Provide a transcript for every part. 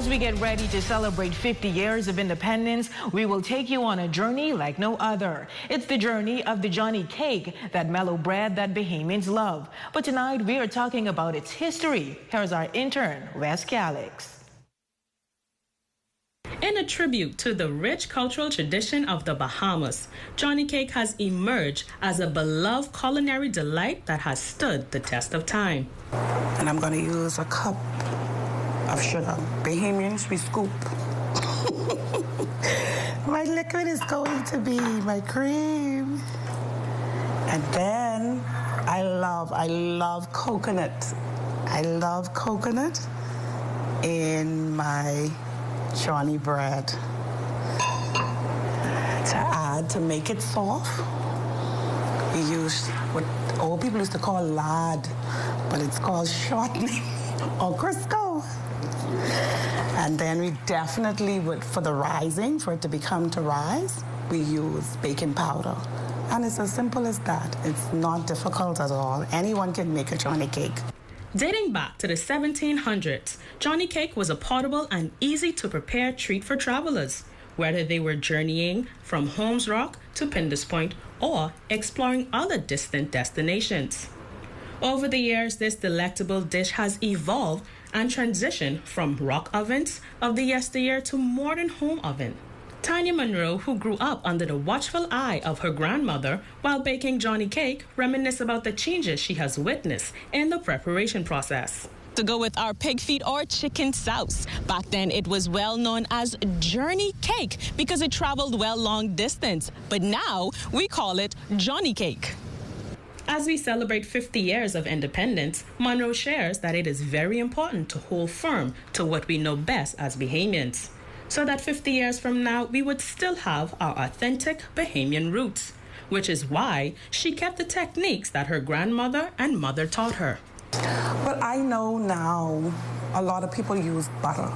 As we get ready to celebrate 50 years of independence, we will take you on a journey like no other. It's the journey of the Johnny cake, that mellow bread that Bahamians love. But tonight we are talking about its history. Here's our intern, Wes Calix. In a tribute to the rich cultural tradition of the Bahamas, Johnny cake has emerged as a beloved culinary delight that has stood the test of time. And I'm going to use a cup of sugar. Bahamians, we scoop. My liquid is going to be my cream. And then I love coconut. I love coconut in my Johnny bread. To add, to make it soft, we use what old people used to call lard, but it's called shortening or Crisco. And then we definitely would, for the rising, for it to become to rise, we use baking powder. And it's as simple as that. It's not difficult at all. Anyone can make a Johnny cake. Dating back to the 1700s, Johnny cake was a portable and easy-to-prepare treat for travelers, whether they were journeying from Holmes Rock to Pindus Point or exploring other distant destinations. Over the years, this delectable dish has evolved and transitioned from rock ovens of the yesteryear to modern home oven. Tanya Monroe, who grew up under the watchful eye of her grandmother while baking Johnny cake, reminisces about the changes she has witnessed in the preparation process. To go with our pig feet or chicken sauce. Back then, it was well known as Journey cake because it traveled well long distance. But now, we call it Johnny cake. As we celebrate 50 years of independence, Monroe shares that it is very important to hold firm to what we know best as Bahamians, so that 50 years from now, we would still have our authentic Bahamian roots, which is why she kept the techniques that her grandmother and mother taught her. Well, I know now a lot of people use butter.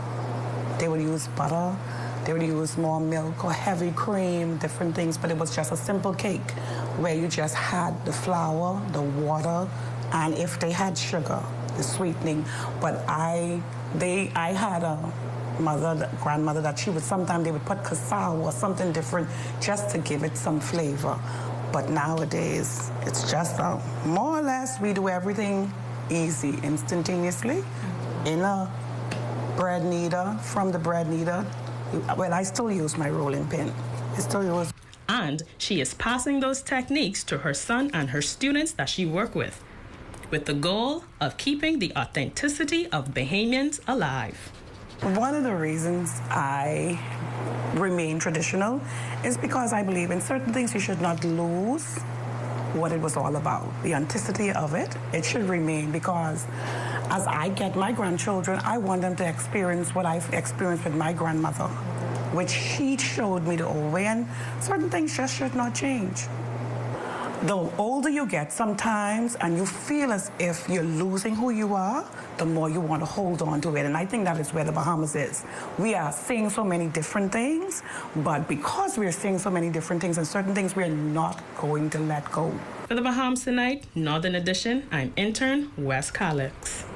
They would use butter, they would use more milk or heavy cream, different things, but it was just a simple cake where you just had the flour, the water, and if they had sugar, the sweetening. But I had a grandmother that she would sometimes they would put cassava or something different just to give it some flavor. But nowadays, it's just more or less we do everything easy, instantaneously, in a bread kneader, from the bread kneader. Well, I still use my rolling pin. I still use. And she is passing those techniques to her son and her students that she works with the goal of keeping the authenticity of Bahamians alive. One of the reasons I remain traditional is because I believe in certain things you should not lose what it was all about. The authenticity of it should remain, because as I get my grandchildren, I want them to experience what I've experienced with my grandmother, which she showed me the old way, and certain things just should not change. The older you get sometimes and you feel as if you're losing who you are, the more you want to hold on to it. And I think that is where the Bahamas is. We are seeing so many different things, but because we're seeing so many different things and certain things, we're not going to let go. For the Bahamas Tonight, Northern Edition, I'm intern Wes Calix.